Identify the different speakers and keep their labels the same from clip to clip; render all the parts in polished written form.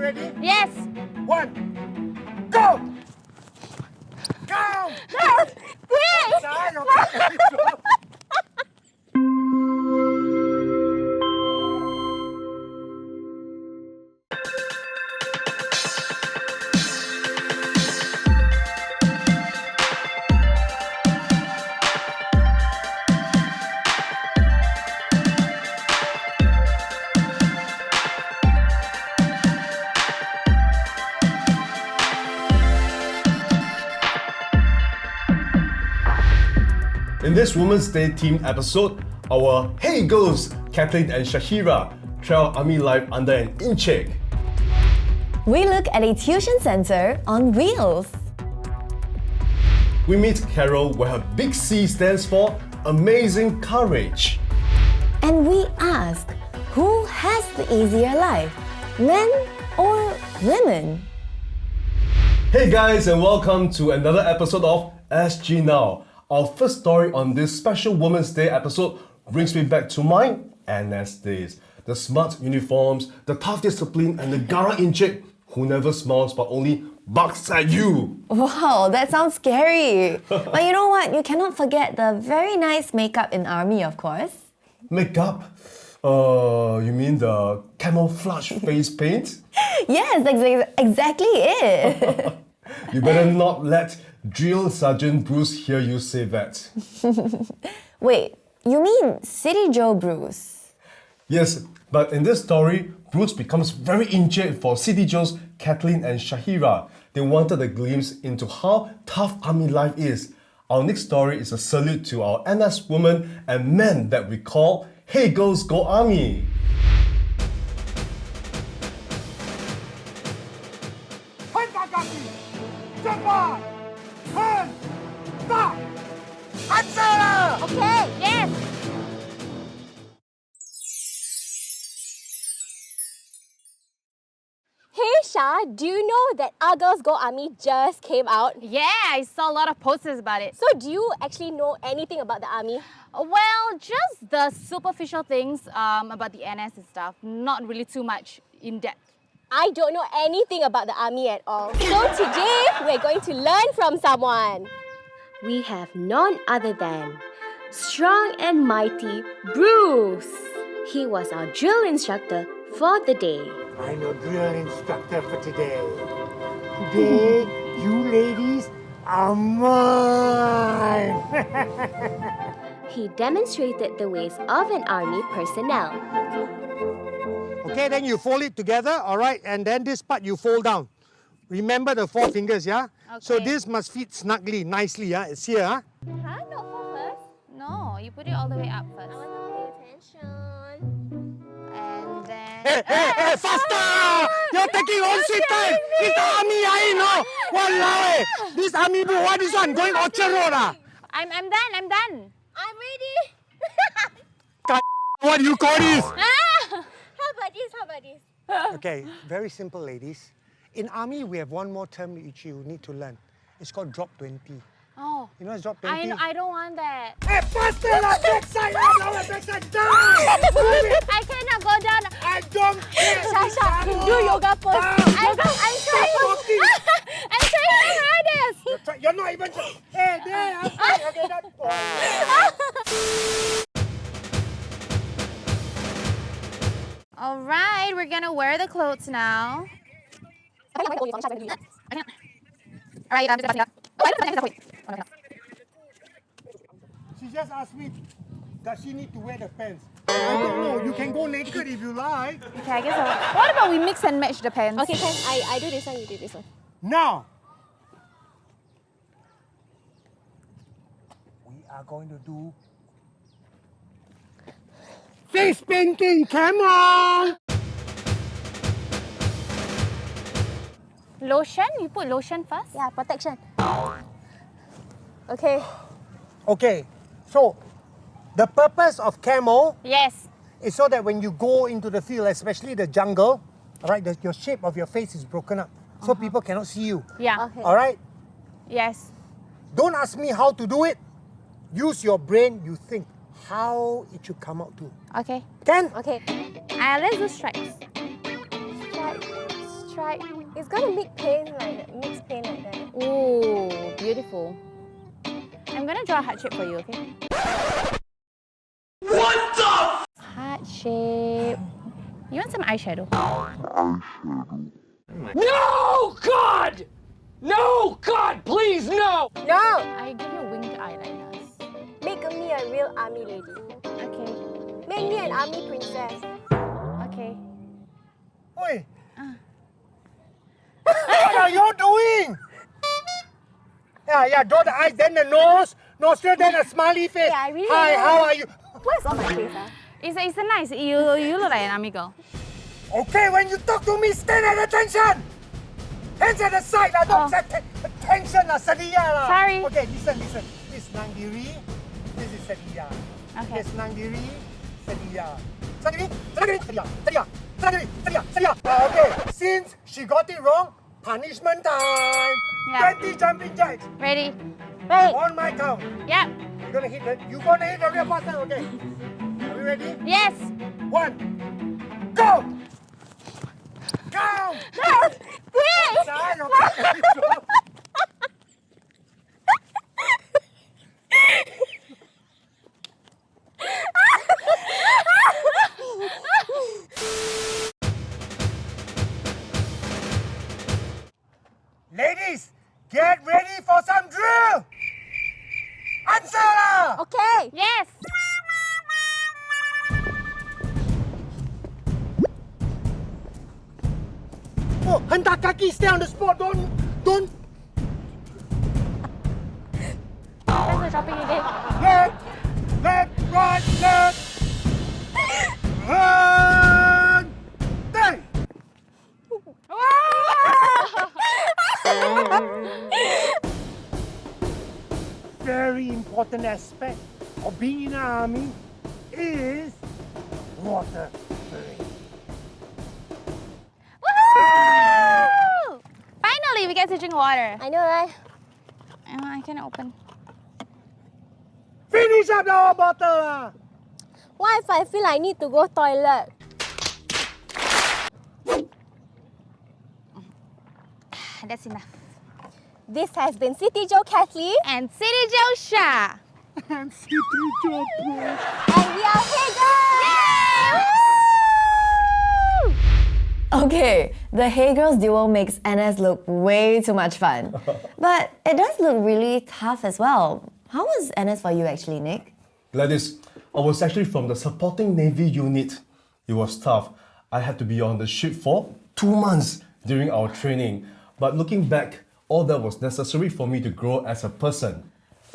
Speaker 1: ready?
Speaker 2: Yes.
Speaker 1: 1, go! Go!
Speaker 2: Wait.
Speaker 3: In this Women's Day themed episode, our Hey Girls, Kathleen and Shahira, trail army life under an incheck.
Speaker 4: We look at a tuition center on wheels.
Speaker 3: We meet Carole, where her big C stands for Amazing Courage.
Speaker 4: And we ask, who has the easier life, men or women?
Speaker 3: Hey guys, and welcome to another episode of SG Now. Our first story on this special Women's Day episode brings me back to my NS days. The smart uniforms, the tough discipline, and the garang incheck who never smiles but only barks at you.
Speaker 4: Wow, that sounds scary. But you know what? You cannot forget the very nice makeup in army, of course.
Speaker 3: Makeup? You mean the camouflage face paint?
Speaker 4: Yes, that's exactly it.
Speaker 3: You better not let Drill Sergeant Bruce hear you say that.
Speaker 4: Wait, you mean CityJo Bruce?
Speaker 3: Yes, but in this story, Bruce becomes very injured for CityJo's Kathleen and Shahira. They wanted a glimpse into how tough army life is. Our next story is a salute to our NS women and men that we call Hey Girls Go Army.
Speaker 2: Okay. Yes.
Speaker 5: Hey Syah, do you know that Our Girls Go Army just came out?
Speaker 2: Yeah, I saw a lot of posters about it.
Speaker 5: So do you actually know anything about the army?
Speaker 2: Well, just the superficial things about the NS and stuff. Not really too much in depth.
Speaker 5: I don't know anything about the army at all. So today, we're going to learn from someone. We have none other than strong and mighty Bruce. He was our drill instructor for the day.
Speaker 1: I'm your drill instructor for today. Today, you ladies are mine.
Speaker 5: He demonstrated the ways of an army personnel.
Speaker 1: Okay, then you fold it together, all right? And then this part you fold down. Remember the 4 fingers, yeah?
Speaker 2: Okay.
Speaker 1: So this must fit snugly, nicely, yeah? It's here, huh?
Speaker 5: Huh? Not for first?
Speaker 2: No, you put it all the way up first.
Speaker 5: I want to pay attention.
Speaker 2: And then...
Speaker 1: Hey, faster! You're taking all sweet time! It's the army, I know! Walao, this army bro, what is one? Going Orchard Road, ah?
Speaker 2: I'm done, I'm done.
Speaker 5: I'm ready.
Speaker 1: What do you call this?
Speaker 5: How about this?
Speaker 1: Okay, very simple, ladies. In army, we have one more term which you need to learn. It's called drop 20.
Speaker 2: Oh,
Speaker 1: You know what's drop 20?
Speaker 2: I don't want that.
Speaker 1: Hey, faster! Backside! Backside! Down! Move it!
Speaker 2: I cannot go down.
Speaker 1: I don't care!
Speaker 5: Syah, do yoga pose.
Speaker 2: I'm trying. I'm trying my hardest.
Speaker 1: You're not even... Hey, there! Okay, that's...
Speaker 2: All right, we're gonna wear the clothes now. All right, I'm just
Speaker 1: She just asked me, does she need to wear the pants? I don't know. You can go naked if you like.
Speaker 2: Okay, I guess what about we mix and match the pants?
Speaker 5: Okay, Ken, I do this one, you do this one.
Speaker 1: Now, we are going to do face painting. Come on!
Speaker 2: Lotion? You put lotion first?
Speaker 5: Yeah, protection. Okay.
Speaker 1: Okay, so the purpose of camo
Speaker 2: Yes.
Speaker 1: is so that when you go into the field, especially the jungle, all right, your shape of your face is broken up, so people cannot see you.
Speaker 2: Yeah.
Speaker 5: Okay.
Speaker 1: All right?
Speaker 2: Yes.
Speaker 1: Don't ask me how to do it. Use your brain, you think how it should come out to.
Speaker 2: Okay.
Speaker 1: Can?
Speaker 5: Okay.
Speaker 2: Let's do stripes. That's right.
Speaker 5: It's gonna make pain like that, mix pain like that.
Speaker 2: Ooh, beautiful. I'm gonna draw a heart shape for you, okay? What the? Heart shape. You want some eyeshadow?
Speaker 1: No, God! No, God, please, no!
Speaker 5: No!
Speaker 2: I give you winged eyeliners.
Speaker 5: Make me a real army lady.
Speaker 2: Okay.
Speaker 5: Make me an army princess.
Speaker 2: Okay.
Speaker 1: Oi! What are you doing? Yeah, draw the eyes, then the nose, nostril, then a smiley face.
Speaker 5: Yeah, I really
Speaker 1: Hi,
Speaker 5: know.
Speaker 1: how are you?
Speaker 5: What's on my face?
Speaker 2: It's nice. You look like an army girl.
Speaker 1: Okay, when you talk to me, stand at attention! Hands at the side, don't set attention, Syah.
Speaker 2: Sorry.
Speaker 1: Okay, listen. This is Nangiri, this is Syah.
Speaker 2: Okay.
Speaker 1: This Nangiri, Syah. Syah. Okay, since she got it wrong, punishment time.
Speaker 2: Yeah.
Speaker 1: 20 jumping jacks.
Speaker 2: Ready?
Speaker 1: On my count.
Speaker 2: Yep.
Speaker 1: You're gonna hit the real button, okay? Are we ready?
Speaker 2: Yes.
Speaker 1: 1, go! Count! Syah, okay. Ladies, get ready for some drill! Answer lah!
Speaker 5: Okay.
Speaker 2: Yes.
Speaker 1: Oh, hentak kaki, stay on the spot, don't...
Speaker 2: Let's go shopping again.
Speaker 1: Left, right, left! Run! Day! Very important aspect of being in the army is water.
Speaker 2: Woohoo! Finally, we get to drink water.
Speaker 5: I know, right?
Speaker 2: I can open.
Speaker 1: Finish up the bottle lah!
Speaker 5: What if I feel I need to go toilet?
Speaker 2: That's enough.
Speaker 5: This has been CityJo Kathleen.
Speaker 2: And CityJo Syah.
Speaker 1: And CityJo Bruce.
Speaker 5: And we are Hey Girls!
Speaker 4: Okay, the Hey Girls duo makes NS look way too much fun. But it does look really tough as well. How was NS for you actually, Nick?
Speaker 3: Gladys, I was actually from the supporting Navy unit. It was tough. I had to be on the ship for 2 months during our training. But looking back, all that was necessary for me to grow as a person.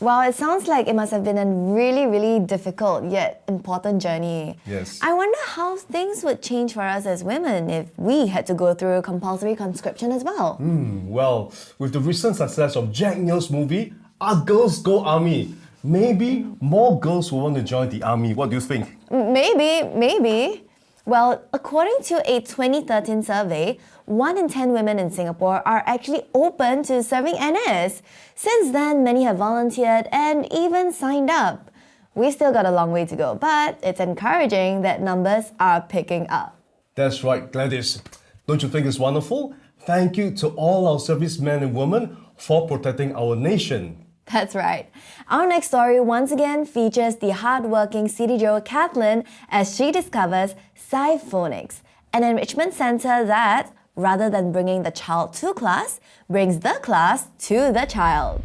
Speaker 4: Well, it sounds like it must have been a really, really difficult yet important journey.
Speaker 3: Yes.
Speaker 4: I wonder how things would change for us as women if we had to go through compulsory conscription as well.
Speaker 3: Well, with the recent success of Jack Neo's movie, Our Girls Go Army, maybe more girls will want to join the army. What do you think?
Speaker 4: Maybe. Well, according to a 2013 survey, 1 in 10 women in Singapore are actually open to serving NS. Since then, many have volunteered and even signed up. We still got a long way to go, but it's encouraging that numbers are picking up.
Speaker 3: That's right, Gladys. Don't you think it's wonderful? Thank you to all our servicemen and women for protecting our nation.
Speaker 4: That's right. Our next story once again features the hardworking CityJo Kathleen as she discovers Syphonics, an enrichment center that, rather than bringing the child to class, brings the class to the child.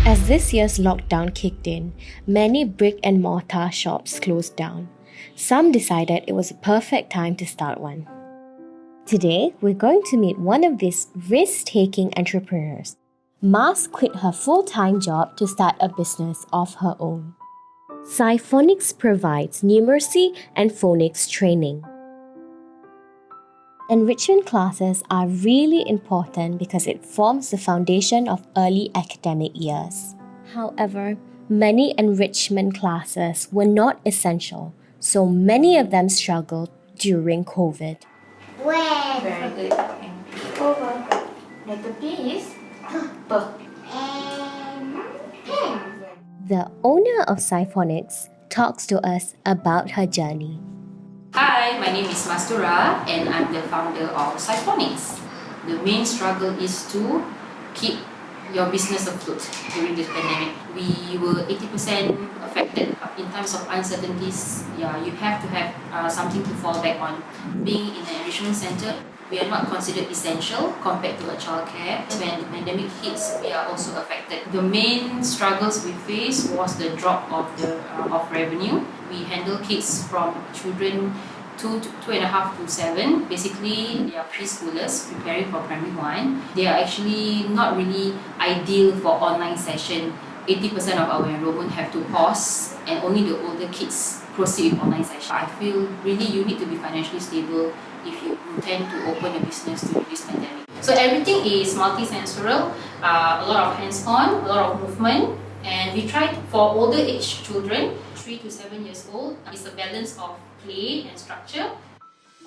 Speaker 6: As this year's lockdown kicked in, many brick and mortar shops closed down. Some decided it was a perfect time to start one. Today, we're going to meet one of these risk-taking entrepreneurs. Mars quit her full-time job to start a business of her own. Syphonics provides numeracy and phonics training. Enrichment classes are really important because it forms the foundation of early academic years. However, many enrichment classes were not essential, so many of them struggled during COVID.
Speaker 7: Very good. And over. Letter P is P. And pen.
Speaker 6: The owner of Syphonics talks to us about her journey.
Speaker 7: Hi, my name is Mastura and I'm the founder of Syphonics.
Speaker 8: The main struggle is to keep your business afloat during this pandemic. We were 80% affected in terms of uncertainties. Yeah, you have to have something to fall back on. Being in an enrichment center, we are not considered essential compared to a childcare. When the pandemic hits, we are also affected. The main struggles we faced was the drop of revenue. We handle kids from children 2.5 to 7. Basically, they are preschoolers preparing for primary 1. They are actually not really ideal for online session. 80% of our enrollment have to pause, and only the older kids proceed with online session. I feel really you need to be financially stable if you intend to open a business during this pandemic. So everything is multi-sensorial, a lot of hands-on, a lot of movement, and we tried for older age children, 3 to 7 years old. It's a balance of play and structure.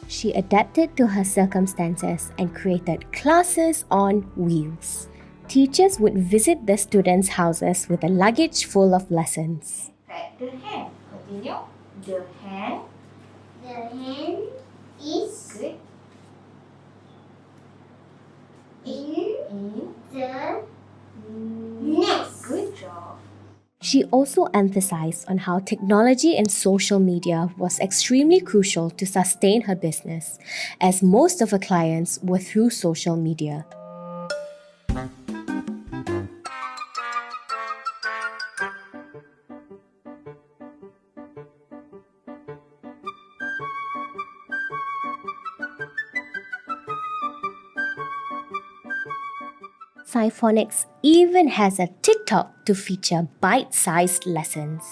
Speaker 6: She adapted to her circumstances and created classes on wheels. Teachers would visit the students' houses with a luggage full of lessons.
Speaker 7: Right, the hand. Continue. The hand. The hand is good. In the nest. Good job.
Speaker 6: She also emphasized on how technology and social media was extremely crucial to sustain her business, as most of her clients were through social media. Syphonics even has a TikTok to feature bite-sized lessons.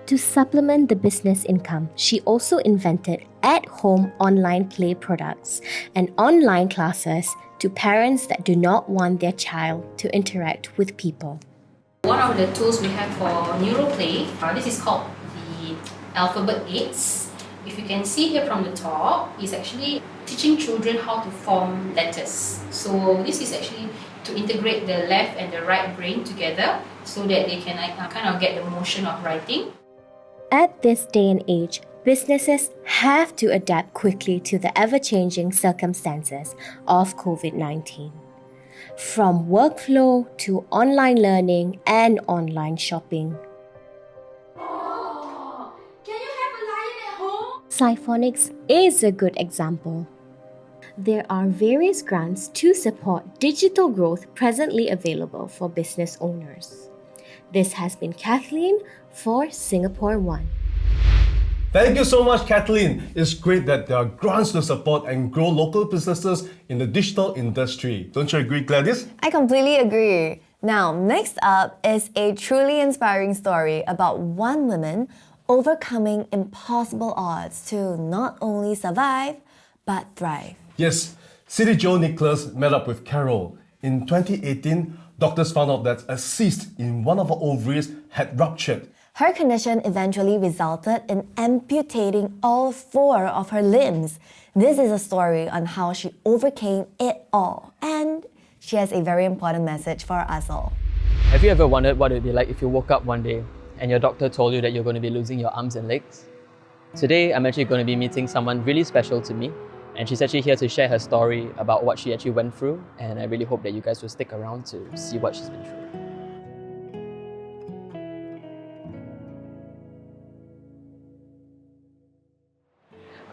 Speaker 6: To supplement the business income, she also invented at-home online play products and online classes to parents that do not want their child to interact with people.
Speaker 8: One of the tools we have for neuroplay, this is called the alphabet aids. If you can see here from the top, is actually teaching children how to form letters. So this is actually to integrate the left and the right brain together so that they can kind of get the motion of writing.
Speaker 6: At this day and age, businesses have to adapt quickly to the ever-changing circumstances of COVID-19. From workflow to online learning and online shopping.
Speaker 7: Oh, can you have a lion at home?
Speaker 6: Syphonics is a good example. There are various grants to support digital growth presently available for business owners. This has been Kathleen for Singapore One.
Speaker 3: Thank you so much, Kathleen. It's great that there are grants to support and grow local businesses in the digital industry. Don't you agree, Gladys?
Speaker 4: I completely agree. Now, next up is a truly inspiring story about one woman overcoming impossible odds to not only survive, but thrive.
Speaker 3: Yes, CityJo Nicholas met up with Carole. In 2018, doctors found out that a cyst in one of her ovaries had ruptured.
Speaker 4: Her condition eventually resulted in amputating all 4 of her limbs. This is a story on how she overcame it all, and she has a very important message for us all.
Speaker 9: Have you ever wondered what it would be like if you woke up one day and your doctor told you that you're going to be losing your arms and legs? Today, I'm actually going to be meeting someone really special to me, and she's actually here to share her story about what she actually went through, and I really hope that you guys will stick around to see what she's been through.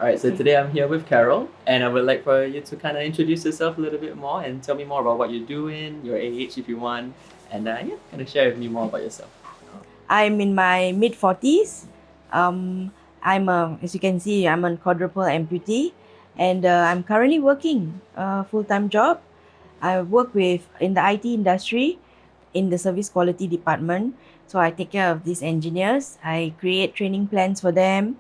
Speaker 9: Alright, so today I'm here with Carole, and I would like for you to kind of introduce yourself a little bit more and tell me more about what you're doing, your age if you want, and kind of share with me more about yourself.
Speaker 10: I'm in my mid-40s. As you can see, I'm a quadruple amputee, and I'm currently working a full-time job. I work in the IT industry in the service quality department. So I take care of these engineers. I create training plans for them,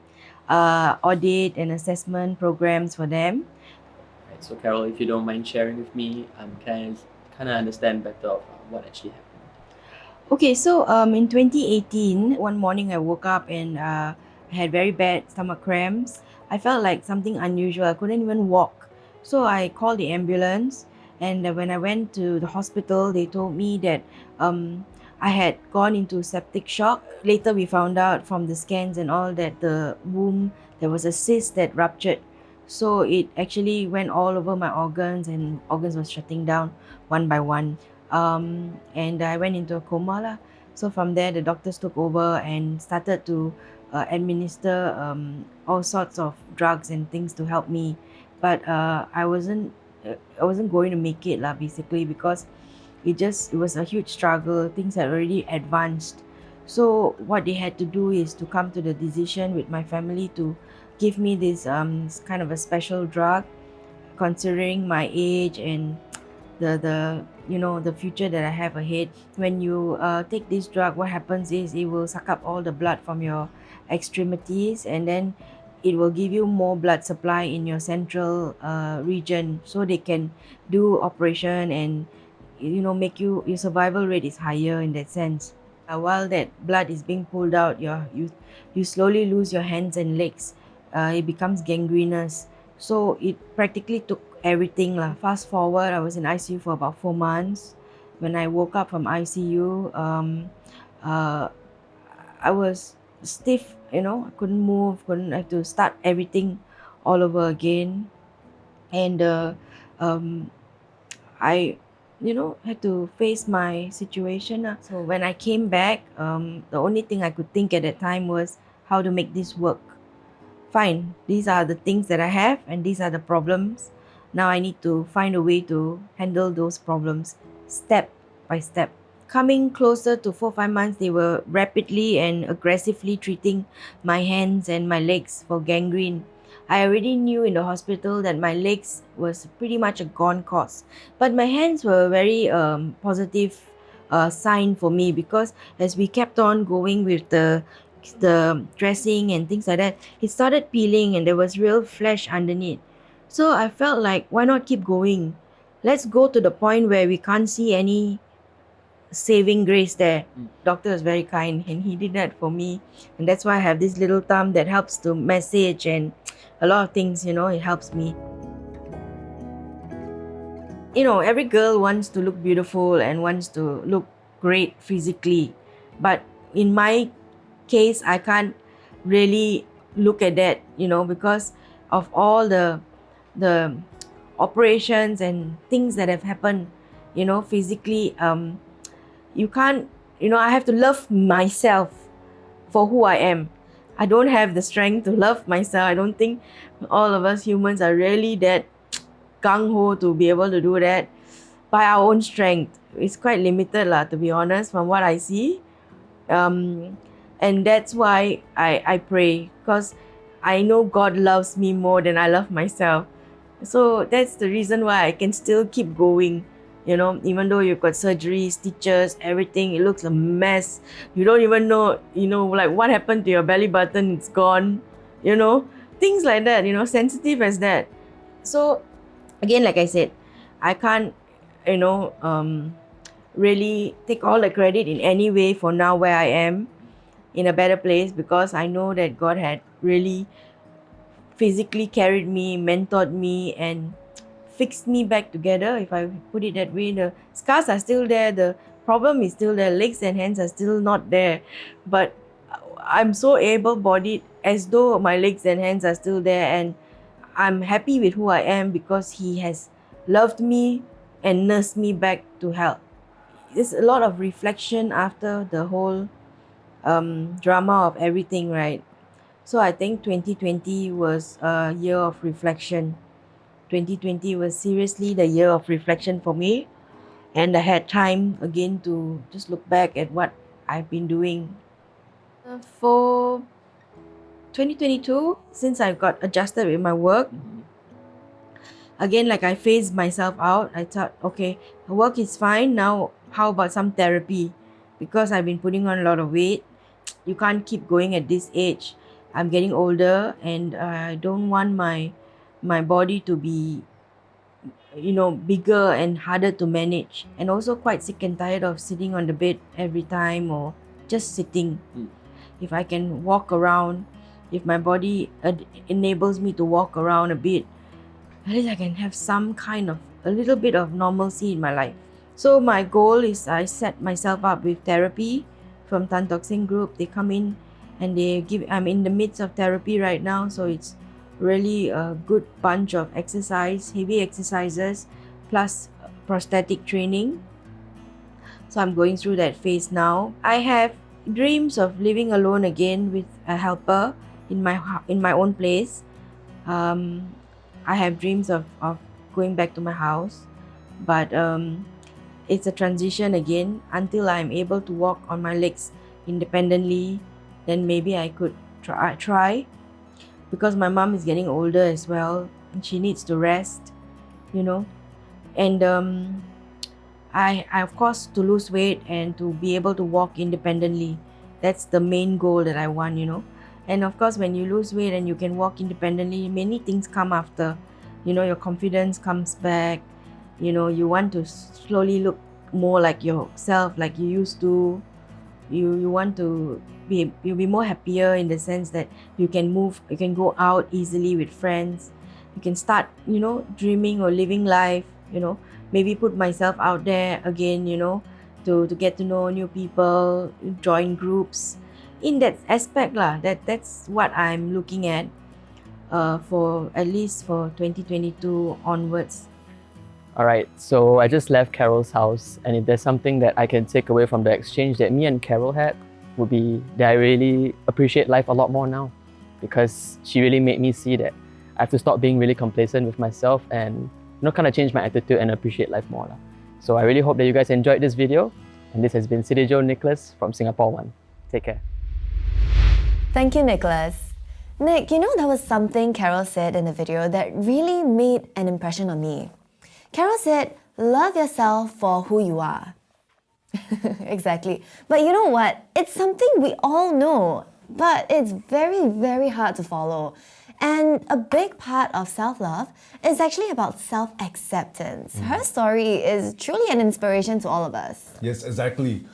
Speaker 10: audit and assessment programs for them.
Speaker 9: Right, so Carole, if you don't mind sharing with me, can I kind of understand better of what actually happened?
Speaker 10: Okay, so in 2018, one morning I woke up and I had very bad stomach cramps. I felt like something unusual. I couldn't even walk. So I called the ambulance, And when I went to the hospital, they told me that I had gone into septic shock. Later, we found out from the scans and all that the womb, there was a cyst that ruptured. So it actually went all over my organs, and organs were shutting down one by one. And I went into a coma lah. So from there, the doctors took over and started to administer all sorts of drugs and things to help me. But I wasn't going to make it lah, basically, because it was a huge struggle. Things had already advanced. So what they had to do is to come to the decision with my family to give me this kind of a special drug, considering my age and the future that I have ahead. When you take this drug, what happens is it will suck up all the blood from your extremities, and then it will give you more blood supply in your central region, so they can do operation and make your survival rate is higher in that sense. While that blood is being pulled out, you slowly lose your hands and legs. It becomes gangrenous. So it practically took everything lah. Fast forward, I was in ICU for about 4 months. When I woke up from ICU, I was stiff, I couldn't move, I had to start everything all over again. And I had to face my situation. So when I came back, the only thing I could think at that time was how to make this work. Fine, these are the things that I have and these are the problems. Now I need to find a way to handle those problems step by step. Coming closer to 4-5 months, they were rapidly and aggressively treating my hands and my legs for gangrene. I already knew in the hospital that my legs was pretty much a gone cause. But my hands were a very positive sign for me, because as we kept on going with the dressing and things like that, it started peeling and there was real flesh underneath. So I felt like, why not keep going? Let's go to the point where we can't see any saving grace there. Doctor was very kind and he did that for me. And that's why I have this little thumb that helps to massage and a lot of things, it helps me. Every girl wants to look beautiful and wants to look great physically. But in my case, I can't really look at that, because of all the operations and things that have happened, physically. You can't, I have to love myself for who I am. I don't have the strength to love myself. I don't think all of us humans are really that gung-ho to be able to do that by our own strength. It's quite limited lah, to be honest, from what I see. And that's why I pray, because I know God loves me more than I love myself. So that's the reason why I can still keep going. Even though you've got surgery, stitches, everything, it looks a mess. You don't even know, like what happened to your belly button, it's gone, things like that, sensitive as that. So again, like I said, I can't, really take all the credit in any way for now where I am in a better place, because I know that God had really physically carried me, mentored me, and fixed me back together, if I put it that way. The scars are still there, the problem is still there, legs and hands are still not there, but I'm so able-bodied as though my legs and hands are still there, and I'm happy with who I am because He has loved me and nursed me back to health. There's a lot of reflection after the whole drama of everything, right? So I think 2020 was a year of reflection. 2020 was seriously the year of reflection for me, and I had time again to just look back at what I've been doing. For 2022, since I got adjusted with my work, again, like I phased myself out. I thought, okay, work is fine. Now, how about some therapy? Because I've been putting on a lot of weight. You can't keep going at this age. I'm getting older, and I don't want my body to be, bigger and harder to manage. And also quite sick and tired of sitting on the bed every time or just sitting. If I can walk around, if my body enables me to walk around a bit, at least I can have some kind of a little bit of normalcy in my life. So my goal is I set myself up with therapy from Tan Tock Seng Group. They come in and I'm in the midst of therapy right now, so it's really a good bunch of heavy exercises plus prosthetic training. So I'm going through that phase now. I have dreams of living alone again with a helper in my own place. I have dreams of going back to my house, but it's a transition again until I'm able to walk on my legs independently. Then maybe I could try because my mom is getting older as well and she needs to rest, and I of course to lose weight and to be able to walk independently. That's the main goal that I want, and of course when you lose weight and you can walk independently, many things come after. Your confidence comes back. You want to slowly look more like yourself, like you used to. You want to you'll be more happier in the sense that you can move, you can go out easily with friends, you can start dreaming or living life, maybe put myself out there again, to get to know new people, join groups. In that aspect that's what I'm looking at for at least for 2022 onwards.
Speaker 9: Alright, so I just left Carole's house, and if there's something that I can take away from the exchange that me and Carole had, would be that I really appreciate life a lot more now, because she really made me see that I have to stop being really complacent with myself and kind of change my attitude and appreciate life more. So I really hope that you guys enjoyed this video, and this has been CityJo Nicholas from Singapore 1. Take care.
Speaker 4: Thank you, Nicholas. Nick, there was something Carole said in the video that really made an impression on me. Carole said, love yourself for who you are. Exactly. But you know what? It's something we all know, but it's very, very hard to follow. And a big part of self-love is actually about self-acceptance. Her story is truly an inspiration to all of us.
Speaker 3: Yes, exactly.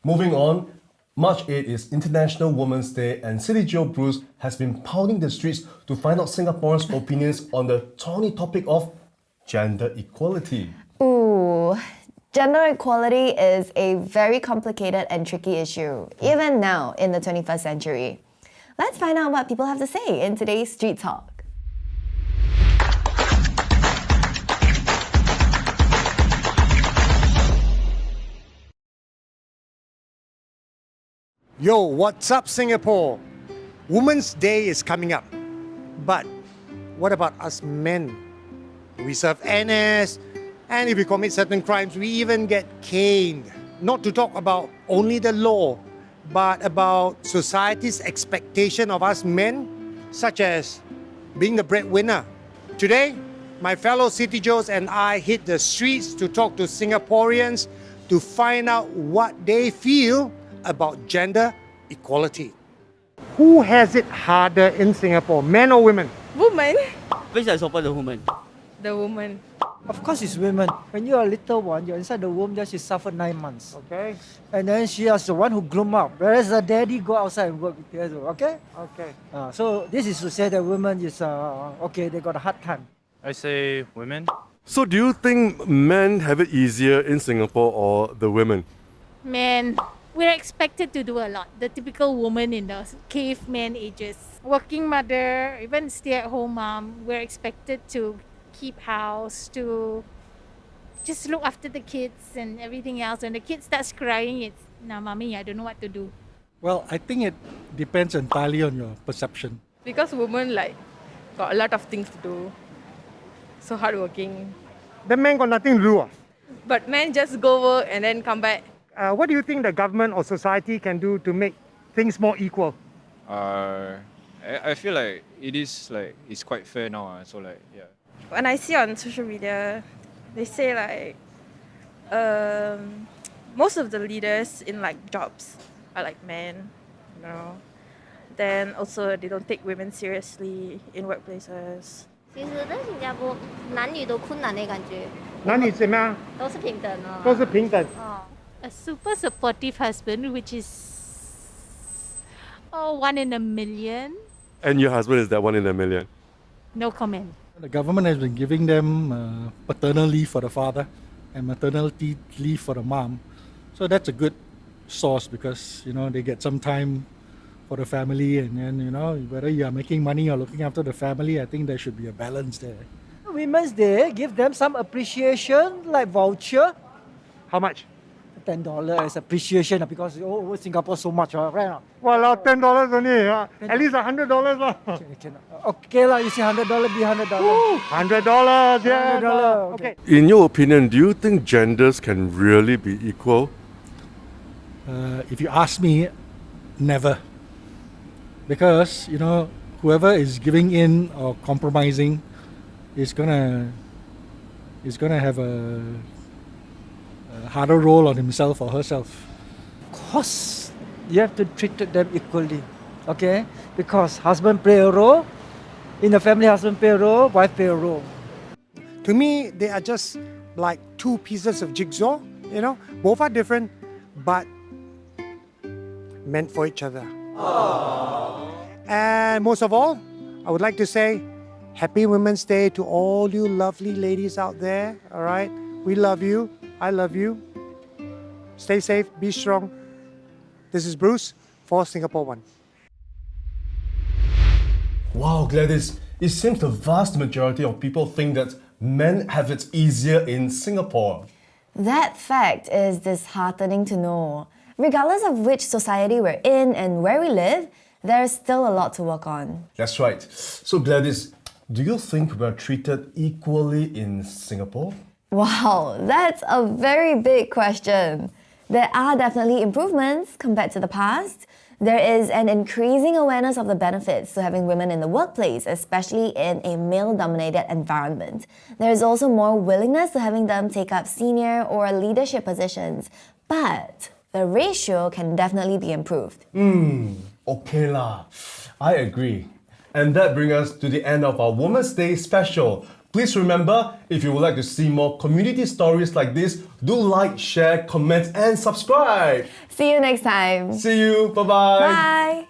Speaker 3: Moving on, March 8 is International Women's Day, and CityJo Bruce has been pounding the streets to find out Singaporeans' opinions on the thorny topic of gender equality.
Speaker 4: Ooh, gender equality is a very complicated and tricky issue, even now in the 21st century. Let's find out what people have to say in today's Street Talk.
Speaker 1: Yo, what's up, Singapore? Women's Day is coming up. But what about us men? We serve NS, and if we commit certain crimes, we even get caned. Not to talk about only the law, but about society's expectation of us men, such as being the breadwinner. Today, my fellow CityJos and I hit the streets to talk to Singaporeans to find out what they feel about gender equality. Who has it harder in Singapore, men or women?
Speaker 11: Woman.
Speaker 12: Which I support the woman.
Speaker 11: The woman.
Speaker 13: Of course it's women. When you're a little one, you're inside the womb, just she suffered 9 months.
Speaker 1: Okay.
Speaker 13: And then she is the one who groom up, whereas the daddy go outside and work. Okay?
Speaker 1: Okay.
Speaker 13: So this is to say that women is, okay, they got a hard time.
Speaker 14: I say women.
Speaker 3: So do you think men have it easier in Singapore or the women?
Speaker 15: Men, we're expected to do a lot. The typical woman in the caveman ages. Working mother, even stay-at-home mom, we're expected to keep house, to just look after the kids and everything else. When the kid starts crying, it's, nah, mommy, I don't know what to do.
Speaker 16: Well, I think it depends entirely on your perception.
Speaker 11: Because women got a lot of things to do. So hardworking.
Speaker 1: The men got nothing to do.
Speaker 11: But men just go work and then come back.
Speaker 1: What do you think the government or society can do to make things more equal?
Speaker 14: I feel like it's quite fair now. So yeah.
Speaker 11: When I see on social media, they say most of the leaders in jobs are men, Then also they don't take women seriously in workplaces.
Speaker 7: 其实在新加坡，男女都困难的感觉。
Speaker 1: 男女怎么样？
Speaker 7: 都是平等哦。
Speaker 1: 都是平等。
Speaker 15: A super supportive husband, which is 1 in a million.
Speaker 3: And your husband is that 1 in a million?
Speaker 15: No comment.
Speaker 16: The government has been giving them paternal leave for the father and maternity leave for the mom. So that's a good source because, they get some time for the family, and then, whether you are making money or looking after the family, I think there should be a balance there.
Speaker 13: Women's Day, give them some appreciation, like voucher.
Speaker 1: How much?
Speaker 13: $10 is appreciation because Singapore so much, right?
Speaker 1: Well, $10 only. At least $100.
Speaker 13: Okay, you see $100 be $100.
Speaker 1: $100, yeah.
Speaker 13: $100,
Speaker 1: Okay.
Speaker 17: In your opinion, do you think genders can really be equal?
Speaker 16: If you ask me, never. Because, whoever is giving in or compromising is gonna have a harder role on himself or herself.
Speaker 13: Of course, you have to treat them equally, okay? Because husband play a role, in the family husband play a role, wife play a role.
Speaker 1: To me, they are just like two pieces of jigsaw, both are different, but meant for each other. Aww. And most of all, I would like to say Happy Women's Day to all you lovely ladies out there, all right? We love you. I love you. Stay safe, be strong. This is Bruce for Singapore One.
Speaker 3: Wow, Gladys, it seems the vast majority of people think that men have it easier in Singapore.
Speaker 4: That fact is disheartening to know. Regardless of which society we're in and where we live, there's still a lot to work on.
Speaker 3: That's right. So Gladys, do you think we're treated equally in Singapore?
Speaker 4: Wow, that's a very big question. There are definitely improvements compared to the past. There is an increasing awareness of the benefits to having women in the workplace, especially in a male-dominated environment. There is also more willingness to having them take up senior or leadership positions. But the ratio can definitely be improved.
Speaker 3: Okay lah. I agree. And that brings us to the end of our Women's Day special. Please remember, if you would like to see more community stories like this, do like, share, comment, and subscribe.
Speaker 4: See you next time.
Speaker 3: See you. Bye-bye.
Speaker 4: Bye.